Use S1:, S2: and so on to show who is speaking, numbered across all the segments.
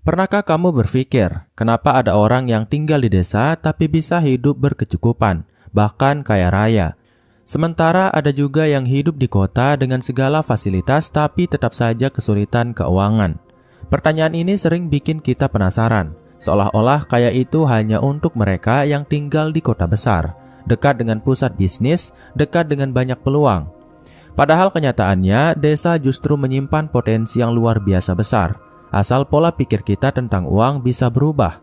S1: Pernahkah kamu berpikir, kenapa ada orang yang tinggal di desa tapi bisa hidup berkecukupan, bahkan kaya raya? Sementara ada juga yang hidup di kota dengan segala fasilitas tapi tetap saja kesulitan keuangan. Pertanyaan ini sering bikin kita penasaran, seolah-olah kaya itu hanya untuk mereka yang tinggal di kota besar, dekat dengan pusat bisnis, dekat dengan banyak peluang. Padahal kenyataannya, desa justru menyimpan potensi yang luar biasa besar, asal pola pikir kita tentang uang bisa berubah.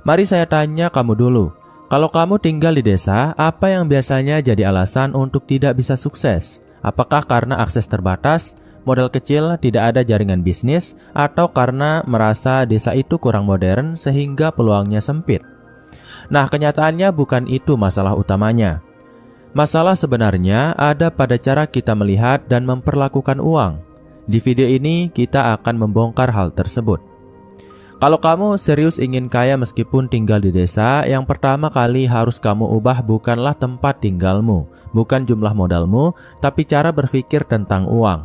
S1: Mari saya tanya kamu dulu, kalau kamu tinggal di desa, apa yang biasanya jadi alasan untuk tidak bisa sukses? Apakah karena akses terbatas, modal kecil, tidak ada jaringan bisnis, atau karena merasa desa itu kurang modern sehingga peluangnya sempit? Nah, kenyataannya bukan itu masalah utamanya. Masalah sebenarnya ada pada cara kita melihat dan memperlakukan uang. Di video ini kita akan membongkar hal tersebut. Kalau kamu serius ingin kaya meskipun tinggal di desa, yang pertama kali harus kamu ubah bukanlah tempat tinggalmu, bukan jumlah modalmu, tapi cara berpikir tentang uang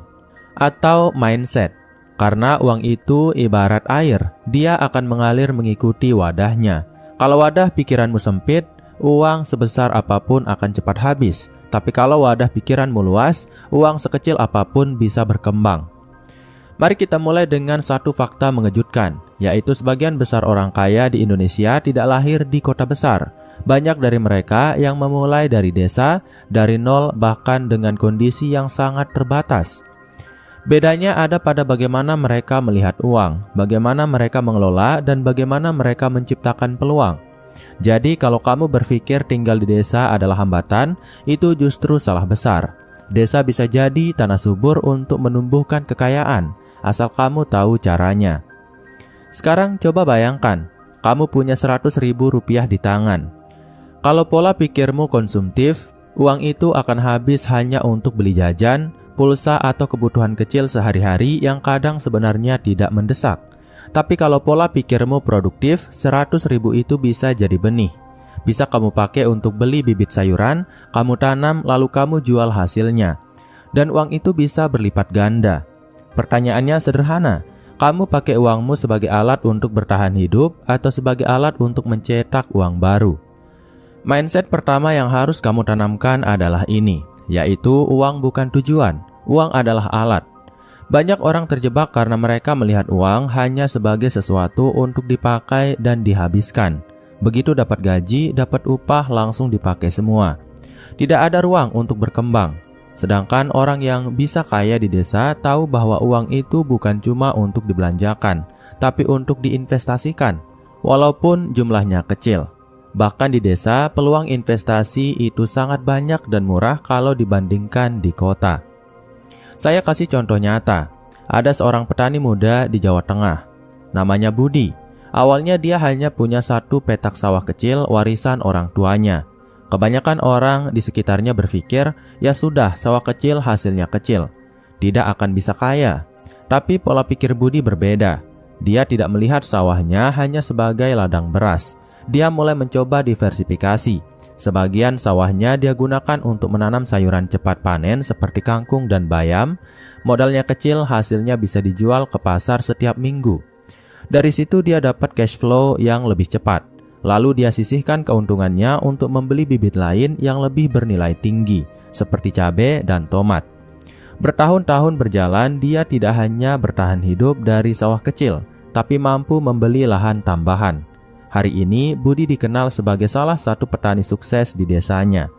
S1: atau mindset. Karena uang itu ibarat air, dia akan mengalir mengikuti wadahnya. Kalau wadah pikiranmu sempit, uang sebesar apapun akan cepat habis. Tapi kalau wadah pikiranmu luas, uang sekecil apapun bisa berkembang. Mari kita mulai dengan satu fakta mengejutkan, yaitu sebagian besar orang kaya di Indonesia tidak lahir di kota besar. Banyak dari mereka yang memulai dari desa, dari nol, bahkan dengan kondisi yang sangat terbatas. Bedanya ada pada bagaimana mereka melihat uang, bagaimana mereka mengelola, dan bagaimana mereka menciptakan peluang. Jadi kalau kamu berpikir tinggal di desa adalah hambatan, itu justru salah besar. Desa bisa jadi tanah subur untuk menumbuhkan kekayaan, asal kamu tahu caranya. Sekarang coba bayangkan, kamu punya 100.000 rupiah di tangan. Kalau pola pikirmu konsumtif, uang itu akan habis hanya untuk beli jajan, pulsa atau kebutuhan kecil sehari-hari yang kadang sebenarnya tidak mendesak. Tapi kalau pola pikirmu produktif, 100.000 itu bisa jadi benih. Bisa kamu pakai untuk beli bibit sayuran, kamu tanam lalu kamu jual hasilnya. Dan uang itu bisa berlipat ganda. Pertanyaannya sederhana, kamu pakai uangmu sebagai alat untuk bertahan hidup atau sebagai alat untuk mencetak uang baru? Mindset pertama yang harus kamu tanamkan adalah ini, yaitu uang bukan tujuan, uang adalah alat. Banyak orang terjebak karena mereka melihat uang hanya sebagai sesuatu untuk dipakai dan dihabiskan. Begitu dapat gaji, dapat upah, langsung dipakai semua. Tidak ada ruang untuk berkembang. Sedangkan orang yang bisa kaya di desa tahu bahwa uang itu bukan cuma untuk dibelanjakan, tapi untuk diinvestasikan, walaupun jumlahnya kecil. Bahkan di desa, peluang investasi itu sangat banyak dan murah kalau dibandingkan di kota. Saya kasih contoh nyata. Ada seorang petani muda di Jawa Tengah. Namanya Budi. Awalnya dia hanya punya satu petak sawah kecil warisan orang tuanya. Kebanyakan orang di sekitarnya berpikir, ya sudah, sawah kecil hasilnya kecil, tidak akan bisa kaya. Tapi pola pikir Budi berbeda. Dia tidak melihat sawahnya hanya sebagai ladang beras. Dia mulai mencoba diversifikasi. Sebagian sawahnya dia gunakan untuk menanam sayuran cepat panen seperti kangkung dan bayam. Modalnya kecil, hasilnya bisa dijual ke pasar setiap minggu. Dari situ dia dapat cash flow yang lebih cepat. Lalu dia sisihkan keuntungannya untuk membeli bibit lain yang lebih bernilai tinggi, seperti cabai dan tomat. Bertahun-tahun berjalan, dia tidak hanya bertahan hidup dari sawah kecil, tapi mampu membeli lahan tambahan. Hari ini, Budi dikenal sebagai salah satu petani sukses di desanya.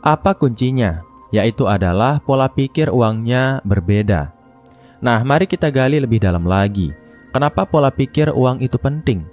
S1: Apa kuncinya? Yaitu adalah pola pikir uangnya berbeda. Nah, mari kita gali lebih dalam lagi. Kenapa pola pikir uang itu penting?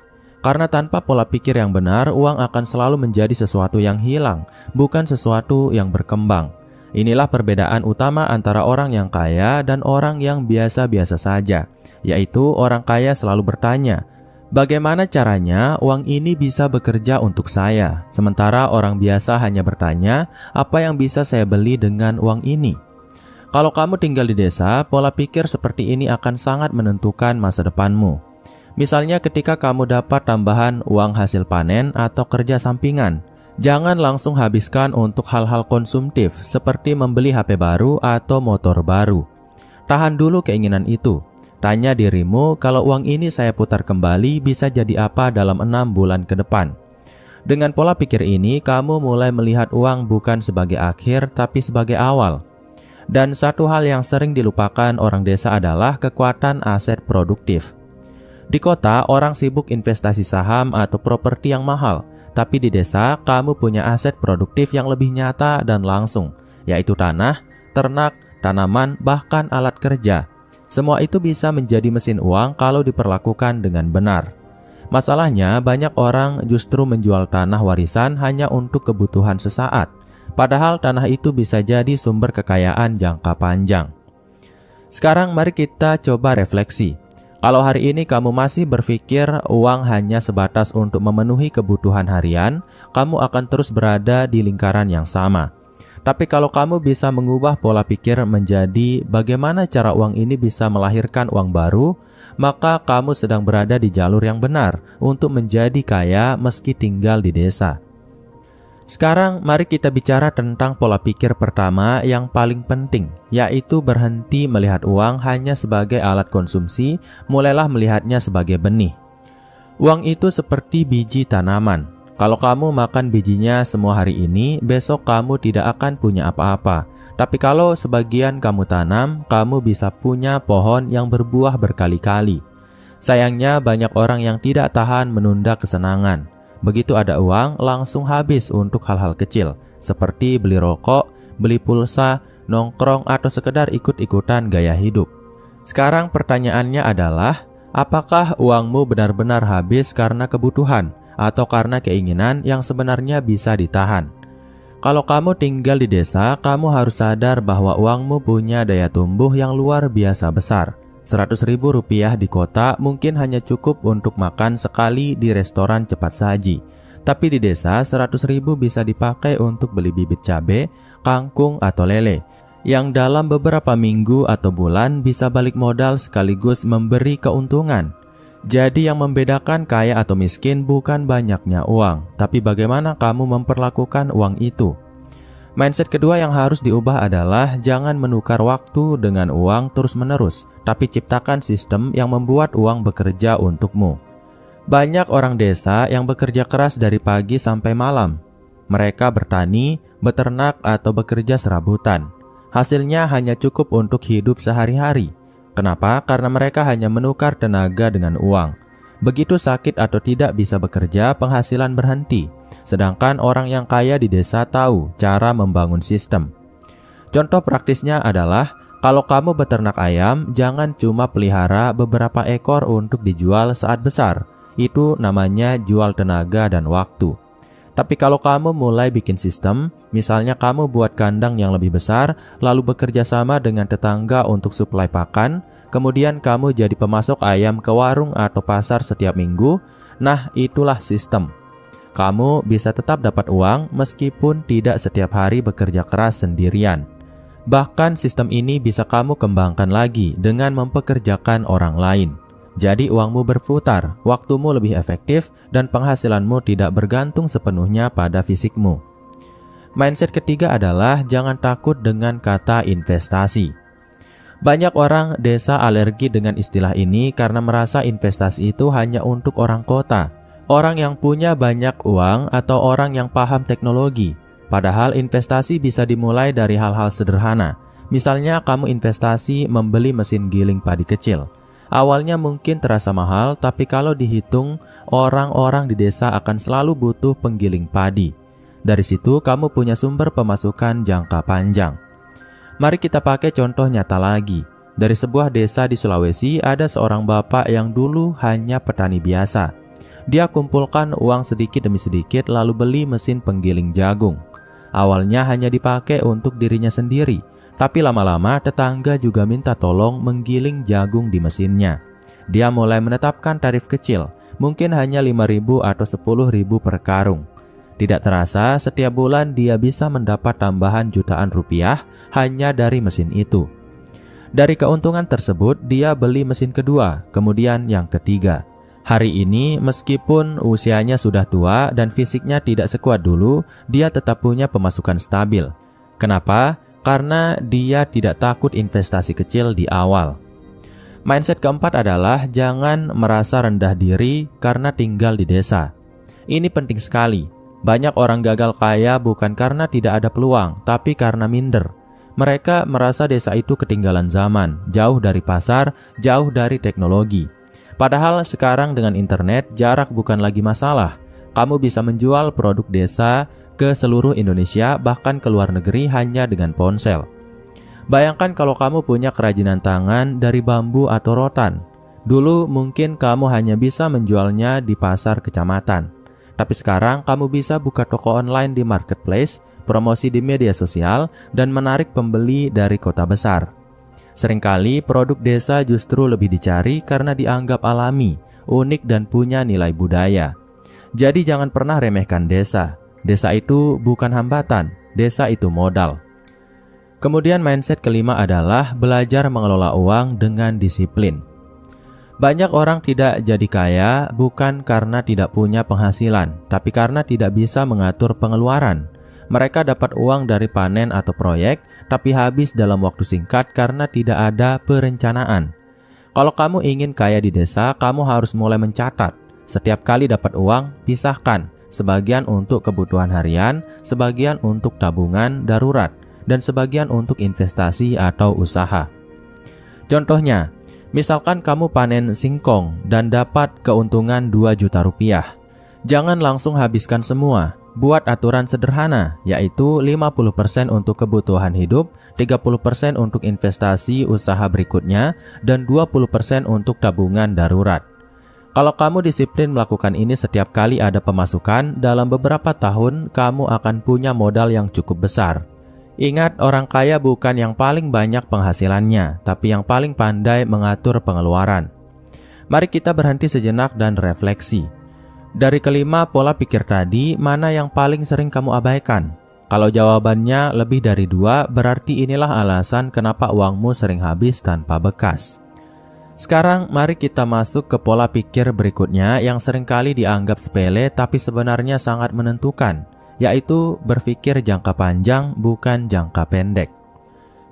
S1: Karena tanpa pola pikir yang benar, uang akan selalu menjadi sesuatu yang hilang, bukan sesuatu yang berkembang. Inilah perbedaan utama antara orang yang kaya dan orang yang biasa-biasa saja, yaitu orang kaya selalu bertanya, bagaimana caranya uang ini bisa bekerja untuk saya? Sementara orang biasa hanya bertanya, apa yang bisa saya beli dengan uang ini? Kalau kamu tinggal di desa, pola pikir seperti ini akan sangat menentukan masa depanmu. Misalnya ketika kamu dapat tambahan uang hasil panen atau kerja sampingan, jangan langsung habiskan untuk hal-hal konsumtif seperti membeli HP baru atau motor baru. Tahan dulu keinginan itu. Tanya dirimu, kalau uang ini saya putar kembali bisa jadi apa dalam 6 bulan ke depan. Dengan pola pikir ini, kamu mulai melihat uang bukan sebagai akhir tapi sebagai awal. Dan satu hal yang sering dilupakan orang desa adalah kekuatan aset produktif. Di kota, orang sibuk investasi saham atau properti yang mahal. Tapi di desa, kamu punya aset produktif yang lebih nyata dan langsung, yaitu tanah, ternak, tanaman, bahkan alat kerja. Semua itu bisa menjadi mesin uang kalau diperlakukan dengan benar. Masalahnya, banyak orang justru menjual tanah warisan hanya untuk kebutuhan sesaat. Padahal tanah itu bisa jadi sumber kekayaan jangka panjang. Sekarang mari kita coba refleksi. Kalau hari ini kamu masih berpikir uang hanya sebatas untuk memenuhi kebutuhan harian, kamu akan terus berada di lingkaran yang sama. Tapi kalau kamu bisa mengubah pola pikir menjadi bagaimana cara uang ini bisa melahirkan uang baru, maka kamu sedang berada di jalur yang benar untuk menjadi kaya meski tinggal di desa. Sekarang mari kita bicara tentang pola pikir pertama yang paling penting, yaitu berhenti melihat uang hanya sebagai alat konsumsi, mulailah melihatnya sebagai benih. Uang itu seperti biji tanaman. Kalau kamu makan bijinya semua hari ini, besok kamu tidak akan punya apa-apa. Tapi kalau sebagian kamu tanam, kamu bisa punya pohon yang berbuah berkali-kali. Sayangnya banyak orang yang tidak tahan menunda kesenangan. Begitu ada uang, langsung habis untuk hal-hal kecil, seperti beli rokok, beli pulsa, nongkrong, atau sekedar ikut-ikutan gaya hidup. Sekarang pertanyaannya adalah, apakah uangmu benar-benar habis karena kebutuhan? Atau karena keinginan yang sebenarnya bisa ditahan? Kalau kamu tinggal di desa, kamu harus sadar bahwa uangmu punya daya tumbuh yang luar biasa besar. Rp100.000 di kota mungkin hanya cukup untuk makan sekali di restoran cepat saji. Tapi di desa, 100.000 bisa dipakai untuk beli bibit cabai, kangkung, atau lele, yang dalam beberapa minggu atau bulan bisa balik modal sekaligus memberi keuntungan. Jadi yang membedakan kaya atau miskin bukan banyaknya uang, tapi bagaimana kamu memperlakukan uang itu. Mindset kedua yang harus diubah adalah jangan menukar waktu dengan uang terus-menerus, tapi ciptakan sistem yang membuat uang bekerja untukmu. Banyak orang desa yang bekerja keras dari pagi sampai malam. Mereka bertani, beternak, atau bekerja serabutan. Hasilnya hanya cukup untuk hidup sehari-hari. Kenapa? Karena mereka hanya menukar tenaga dengan uang. Begitu sakit atau tidak bisa bekerja, penghasilan berhenti. Sedangkan orang yang kaya di desa tahu cara membangun sistem. Contoh praktisnya adalah, kalau kamu beternak ayam, jangan cuma pelihara beberapa ekor untuk dijual saat besar. Itu namanya jual tenaga dan waktu. Tapi kalau kamu mulai bikin sistem, misalnya kamu buat kandang yang lebih besar, lalu bekerja sama dengan tetangga untuk suplai pakan, kemudian kamu jadi pemasok ayam ke warung atau pasar setiap minggu, nah itulah sistem. Kamu bisa tetap dapat uang meskipun tidak setiap hari bekerja keras sendirian. Bahkan sistem ini bisa kamu kembangkan lagi dengan mempekerjakan orang lain. Jadi uangmu berputar, waktumu lebih efektif, dan penghasilanmu tidak bergantung sepenuhnya pada fisikmu. Mindset ketiga adalah jangan takut dengan kata investasi. Banyak orang desa alergi dengan istilah ini karena merasa investasi itu hanya untuk orang kota, orang yang punya banyak uang, atau orang yang paham teknologi. Padahal investasi bisa dimulai dari hal-hal sederhana. Misalnya kamu investasi membeli mesin giling padi kecil. Awalnya mungkin terasa mahal, tapi kalau dihitung, orang-orang di desa akan selalu butuh penggiling padi. Dari situ kamu punya sumber pemasukan jangka panjang. Mari kita pakai contoh nyata lagi. Dari sebuah desa di Sulawesi, ada seorang bapak yang dulu hanya petani biasa. Dia kumpulkan uang sedikit demi sedikit lalu beli mesin penggiling jagung. Awalnya hanya dipakai untuk dirinya sendiri. Tapi lama-lama tetangga juga minta tolong menggiling jagung di mesinnya. Dia mulai menetapkan tarif kecil, mungkin hanya 5.000 atau 10.000 per karung. Tidak terasa setiap bulan dia bisa mendapat tambahan jutaan rupiah hanya dari mesin itu. Dari keuntungan tersebut dia beli mesin kedua, kemudian yang ketiga. Hari ini meskipun usianya sudah tua dan fisiknya tidak sekuat dulu, dia tetap punya pemasukan stabil. Kenapa? Karena dia tidak takut investasi kecil di awal. Mindset keempat adalah jangan merasa rendah diri karena tinggal di desa. Ini penting sekali. Banyak orang gagal kaya bukan karena tidak ada peluang, tapi karena minder. Mereka merasa desa itu ketinggalan zaman, jauh dari pasar, jauh dari teknologi. Padahal sekarang dengan internet, jarak bukan lagi masalah. Kamu bisa menjual produk desa ke seluruh Indonesia, bahkan ke luar negeri hanya dengan ponsel. Bayangkan kalau kamu punya kerajinan tangan dari bambu atau rotan. Dulu mungkin kamu hanya bisa menjualnya di pasar kecamatan. Tapi sekarang kamu bisa buka toko online di marketplace, promosi di media sosial, dan menarik pembeli dari kota besar. Seringkali produk desa justru lebih dicari karena dianggap alami, unik, dan punya nilai budaya. Jadi jangan pernah remehkan desa. Desa itu bukan hambatan, desa itu modal. Kemudian mindset kelima adalah belajar mengelola uang dengan disiplin. Banyak orang tidak jadi kaya bukan karena tidak punya penghasilan, tapi karena tidak bisa mengatur pengeluaran. Mereka dapat uang dari panen atau proyek, tapi habis dalam waktu singkat karena tidak ada perencanaan. Kalau kamu ingin kaya di desa, kamu harus mulai mencatat. Setiap kali dapat uang, pisahkan. Sebagian untuk kebutuhan harian, sebagian untuk tabungan darurat, dan sebagian untuk investasi atau usaha. Contohnya, misalkan kamu panen singkong dan dapat keuntungan 2 juta rupiah. Jangan langsung habiskan semua. Buat aturan sederhana, yaitu 50% untuk kebutuhan hidup, 30% untuk investasi usaha berikutnya, dan 20% untuk tabungan darurat. Kalau kamu disiplin melakukan ini setiap kali ada pemasukan, dalam beberapa tahun kamu akan punya modal yang cukup besar. Ingat, orang kaya bukan yang paling banyak penghasilannya, tapi yang paling pandai mengatur pengeluaran. Mari kita berhenti sejenak dan refleksi. Dari kelima pola pikir tadi, mana yang paling sering kamu abaikan? Kalau jawabannya lebih dari 2, berarti inilah alasan kenapa uangmu sering habis tanpa bekas. Sekarang mari kita masuk ke pola pikir berikutnya yang seringkali dianggap sepele tapi sebenarnya sangat menentukan, yaitu berpikir jangka panjang bukan jangka pendek.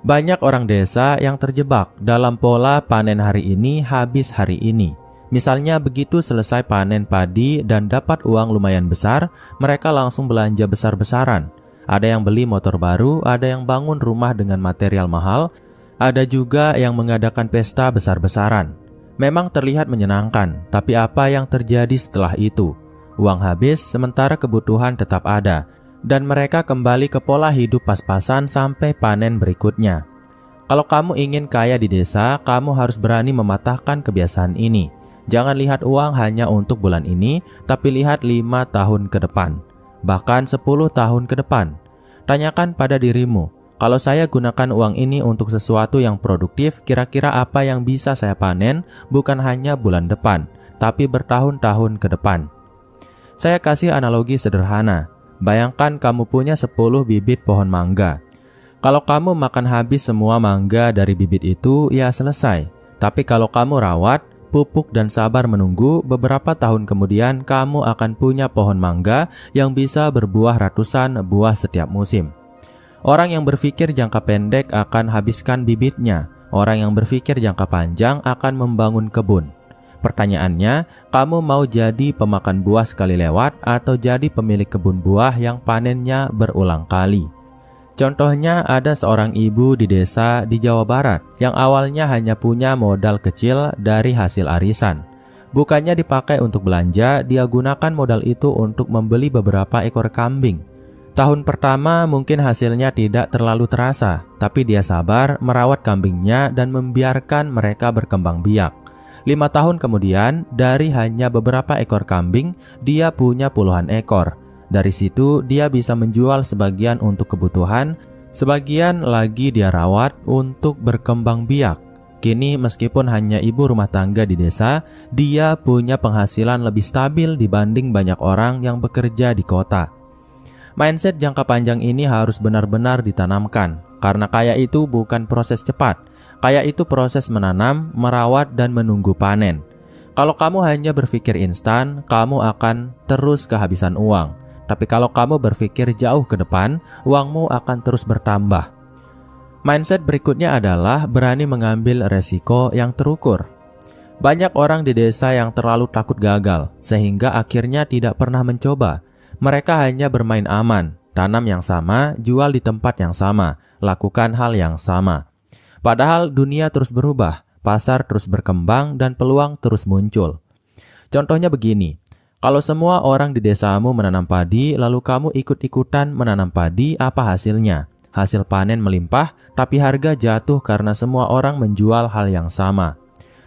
S1: Banyak orang desa yang terjebak dalam pola panen hari ini habis hari ini. Misalnya begitu selesai panen padi dan dapat uang lumayan besar, mereka langsung belanja besar-besaran. Ada yang beli motor baru, ada yang bangun rumah dengan material mahal, ada juga yang mengadakan pesta besar-besaran. Memang terlihat menyenangkan, tapi apa yang terjadi setelah itu? Uang habis sementara kebutuhan tetap ada, dan mereka kembali ke pola hidup pas-pasan sampai panen berikutnya. Kalau kamu ingin kaya di desa, kamu harus berani mematahkan kebiasaan ini. Jangan lihat uang hanya untuk bulan ini, tapi lihat 5 tahun ke depan, bahkan 10 tahun ke depan. Tanyakan pada dirimu, kalau saya gunakan uang ini untuk sesuatu yang produktif, kira-kira apa yang bisa saya panen bukan hanya bulan depan, tapi bertahun-tahun ke depan. Saya kasih analogi sederhana. Bayangkan kamu punya 10 bibit pohon mangga. Kalau kamu makan habis semua mangga dari bibit itu, ya selesai. Tapi kalau kamu rawat, pupuk dan sabar menunggu, beberapa tahun kemudian kamu akan punya pohon mangga yang bisa berbuah ratusan buah setiap musim. Orang yang berpikir jangka pendek akan habiskan bibitnya. Orang yang berpikir jangka panjang akan membangun kebun. Pertanyaannya, kamu mau jadi pemakan buah sekali lewat atau jadi pemilik kebun buah yang panennya berulang kali? Contohnya ada seorang ibu di desa di Jawa Barat yang awalnya hanya punya modal kecil dari hasil arisan. Bukannya dipakai untuk belanja, dia gunakan modal itu untuk membeli beberapa ekor kambing. Tahun pertama mungkin hasilnya tidak terlalu terasa, tapi dia sabar merawat kambingnya dan membiarkan mereka berkembang biak. 5 tahun kemudian, dari hanya beberapa ekor kambing, dia punya puluhan ekor. Dari situ dia bisa menjual sebagian untuk kebutuhan, sebagian lagi dia rawat untuk berkembang biak. Kini meskipun hanya ibu rumah tangga di desa, dia punya penghasilan lebih stabil dibanding banyak orang yang bekerja di kota. Mindset jangka panjang ini harus benar-benar ditanamkan, karena kaya itu bukan proses cepat. Kaya itu proses menanam, merawat, dan menunggu panen. Kalau kamu hanya berpikir instan, kamu akan terus kehabisan uang. Tapi kalau kamu berpikir jauh ke depan, uangmu akan terus bertambah. Mindset berikutnya adalah berani mengambil resiko yang terukur. Banyak orang di desa yang terlalu takut gagal, sehingga akhirnya tidak pernah mencoba. Mereka hanya bermain aman, tanam yang sama, jual di tempat yang sama, lakukan hal yang sama. Padahal dunia terus berubah, pasar terus berkembang, dan peluang terus muncul. Contohnya begini, kalau semua orang di desamu menanam padi, lalu kamu ikut-ikutan menanam padi, apa hasilnya? Hasil panen melimpah, tapi harga jatuh karena semua orang menjual hal yang sama.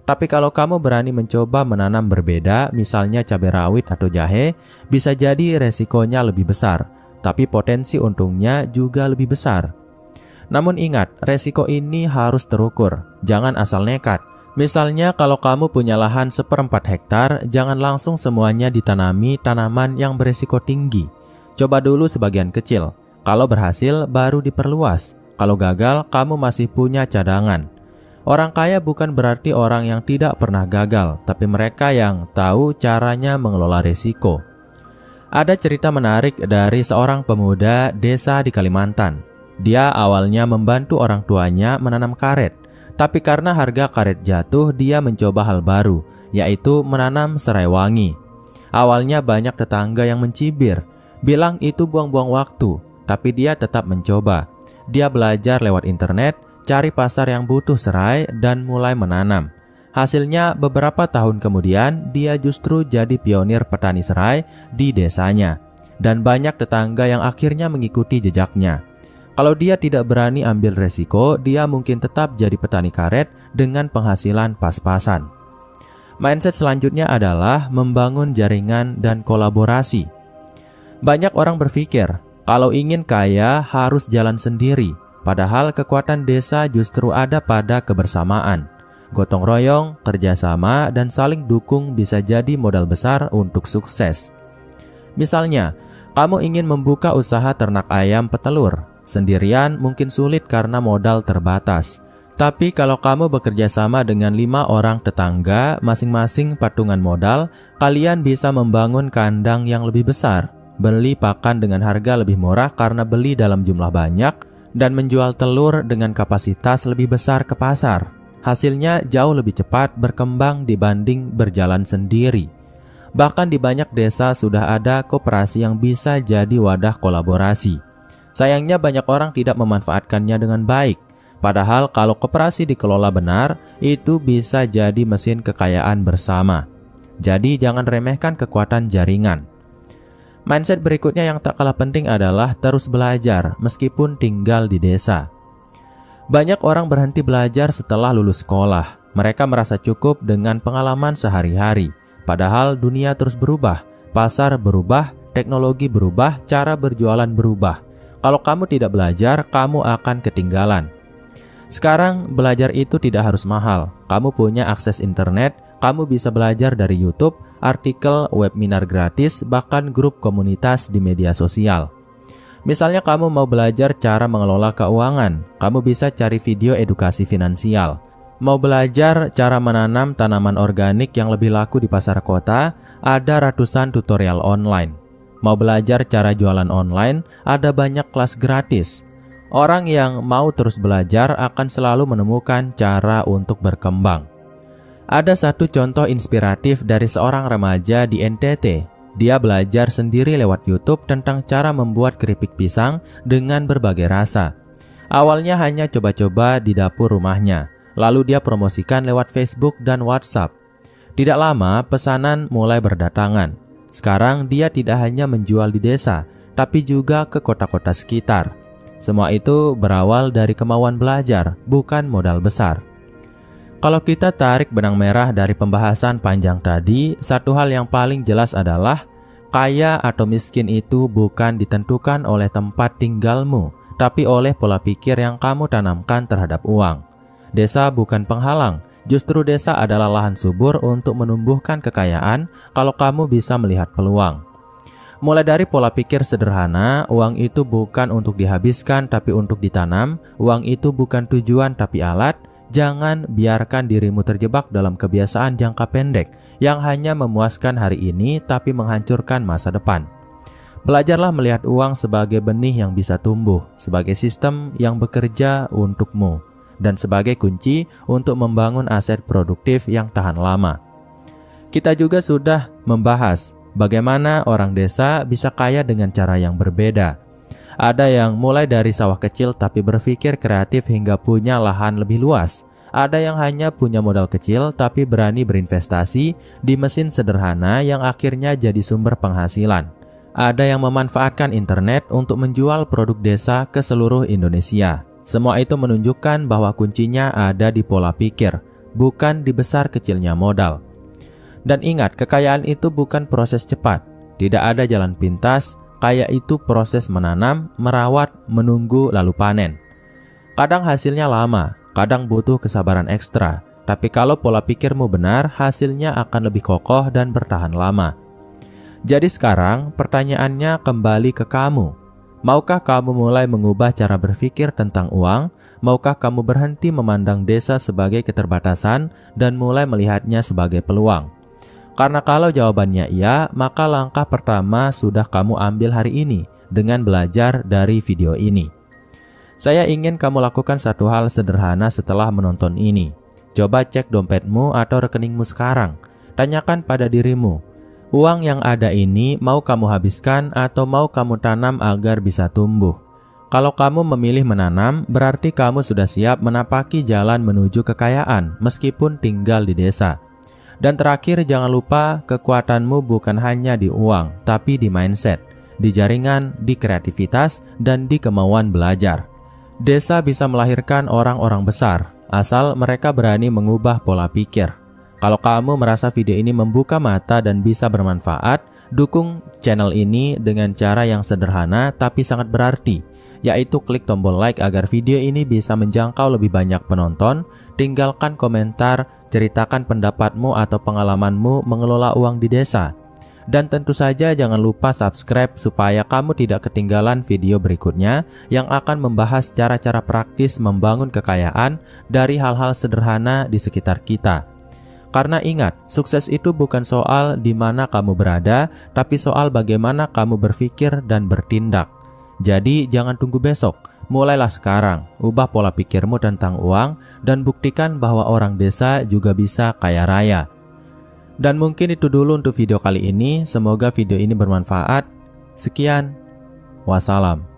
S1: Tapi kalau kamu berani mencoba menanam berbeda, misalnya cabai rawit atau jahe, bisa jadi resikonya lebih besar, tapi potensi untungnya juga lebih besar. Namun ingat, resiko ini harus terukur, jangan asal nekat. Misalnya kalau kamu punya lahan 1/4 hektar, jangan langsung semuanya ditanami tanaman yang beresiko tinggi. Coba dulu sebagian kecil. Kalau berhasil, baru diperluas. Kalau gagal, kamu masih punya cadangan. Orang kaya bukan berarti orang yang tidak pernah gagal, tapi mereka yang tahu caranya mengelola risiko. Ada cerita menarik dari seorang pemuda desa di Kalimantan. Dia awalnya membantu orang tuanya menanam karet, tapi karena harga karet jatuh, dia mencoba hal baru, yaitu menanam serai wangi. Awalnya banyak tetangga yang mencibir, bilang itu buang-buang waktu, tapi dia tetap mencoba. Dia belajar lewat internet, cari pasar yang butuh serai, dan mulai menanam. Hasilnya beberapa tahun kemudian, dia justru jadi pionir petani serai di desanya. Dan banyak tetangga yang akhirnya mengikuti jejaknya. Kalau dia tidak berani ambil resiko, dia mungkin tetap jadi petani karet dengan penghasilan pas-pasan. Mindset selanjutnya adalah membangun jaringan dan kolaborasi. Banyak orang berpikir, kalau ingin kaya harus jalan sendiri, padahal kekuatan desa justru ada pada kebersamaan. Gotong royong, kerjasama, dan saling dukung bisa jadi modal besar untuk sukses. Misalnya, kamu ingin membuka usaha ternak ayam petelur. Sendirian mungkin sulit karena modal terbatas. Tapi kalau kamu bekerja sama dengan 5 orang tetangga, masing-masing patungan modal, kalian bisa membangun kandang yang lebih besar. Beli pakan dengan harga lebih murah karena beli dalam jumlah banyak, dan menjual telur dengan kapasitas lebih besar ke pasar. Hasilnya jauh lebih cepat berkembang dibanding berjalan sendiri. Bahkan di banyak desa sudah ada koperasi yang bisa jadi wadah kolaborasi. Sayangnya banyak orang tidak memanfaatkannya dengan baik. Padahal kalau koperasi dikelola benar, itu bisa jadi mesin kekayaan bersama. Jadi jangan remehkan kekuatan jaringan. Mindset berikutnya yang tak kalah penting adalah terus belajar meskipun tinggal di desa. Banyak orang berhenti belajar setelah lulus sekolah. Mereka merasa cukup dengan pengalaman sehari-hari. Padahal dunia terus berubah, pasar berubah, teknologi berubah, cara berjualan berubah. Kalau kamu tidak belajar, kamu akan ketinggalan. Sekarang belajar itu tidak harus mahal. Kamu punya akses internet, kamu bisa belajar dari YouTube, artikel, webinar gratis, bahkan grup komunitas di media sosial. Misalnya kamu mau belajar cara mengelola keuangan, kamu bisa cari video edukasi finansial. Mau belajar cara menanam tanaman organik yang lebih laku di pasar kota, ada ratusan tutorial online. Mau belajar cara jualan online, ada banyak kelas gratis. Orang yang mau terus belajar akan selalu menemukan cara untuk berkembang. Ada satu contoh inspiratif dari seorang remaja di NTT. Dia belajar sendiri lewat YouTube tentang cara membuat keripik pisang dengan berbagai rasa. Awalnya hanya coba-coba di dapur rumahnya, lalu dia promosikan lewat Facebook dan WhatsApp. Tidak lama, pesanan mulai berdatangan. Sekarang dia tidak hanya menjual di desa, tapi juga ke kota-kota sekitar. Semua itu berawal dari kemauan belajar, bukan modal besar. Kalau kita tarik benang merah dari pembahasan panjang tadi, satu hal yang paling jelas adalah kaya atau miskin itu bukan ditentukan oleh tempat tinggalmu, tapi oleh pola pikir yang kamu tanamkan terhadap uang. Desa bukan penghalang, justru desa adalah lahan subur untuk menumbuhkan kekayaan kalau kamu bisa melihat peluang. Mulai dari pola pikir sederhana, uang itu bukan untuk dihabiskan tapi untuk ditanam, uang itu bukan tujuan tapi alat. Jangan biarkan dirimu terjebak dalam kebiasaan jangka pendek yang hanya memuaskan hari ini tapi menghancurkan masa depan. Belajarlah melihat uang sebagai benih yang bisa tumbuh, sebagai sistem yang bekerja untukmu, dan sebagai kunci untuk membangun aset produktif yang tahan lama. Kita juga sudah membahas bagaimana orang desa bisa kaya dengan cara yang berbeda. Ada yang mulai dari sawah kecil tapi berpikir kreatif hingga punya lahan lebih luas. Ada yang hanya punya modal kecil tapi berani berinvestasi di mesin sederhana yang akhirnya jadi sumber penghasilan. Ada yang memanfaatkan internet untuk menjual produk desa ke seluruh Indonesia. Semua itu menunjukkan bahwa kuncinya ada di pola pikir, bukan di besar kecilnya modal. Dan ingat, kekayaan itu bukan proses cepat. Tidak ada jalan pintas, kaya itu proses menanam, merawat, menunggu lalu panen. Kadang hasilnya lama, kadang butuh kesabaran ekstra. Tapi kalau pola pikirmu benar, hasilnya akan lebih kokoh dan bertahan lama. Jadi sekarang pertanyaannya kembali ke kamu. Maukah kamu mulai mengubah cara berpikir tentang uang? Maukah kamu berhenti memandang desa sebagai keterbatasan dan mulai melihatnya sebagai peluang? Karena kalau jawabannya iya, maka langkah pertama sudah kamu ambil hari ini dengan belajar dari video ini. Saya ingin kamu lakukan satu hal sederhana setelah menonton ini. Coba cek dompetmu atau rekeningmu sekarang. Tanyakan pada dirimu, uang yang ada ini mau kamu habiskan atau mau kamu tanam agar bisa tumbuh? Kalau kamu memilih menanam, berarti kamu sudah siap menapaki jalan menuju kekayaan meskipun tinggal di desa. Dan terakhir, jangan lupa kekuatanmu bukan hanya di uang, tapi di mindset, di jaringan, di kreativitas, dan di kemauan belajar. Desa bisa melahirkan orang-orang besar, asal mereka berani mengubah pola pikir. Kalau kamu merasa video ini membuka mata dan bisa bermanfaat, dukung channel ini dengan cara yang sederhana tapi sangat berarti, yaitu klik tombol like agar video ini bisa menjangkau lebih banyak penonton. Tinggalkan komentar, ceritakan pendapatmu atau pengalamanmu mengelola uang di desa. Dan tentu saja jangan lupa subscribe supaya kamu tidak ketinggalan video berikutnya yang akan membahas cara-cara praktis membangun kekayaan dari hal-hal sederhana di sekitar kita. Karena ingat, sukses itu bukan soal di mana kamu berada, tapi soal bagaimana kamu berpikir dan bertindak. Jadi jangan tunggu besok, mulailah sekarang, ubah pola pikirmu tentang uang dan buktikan bahwa orang desa juga bisa kaya raya. Dan mungkin itu dulu untuk video kali ini, semoga video ini bermanfaat. Sekian, wassalam.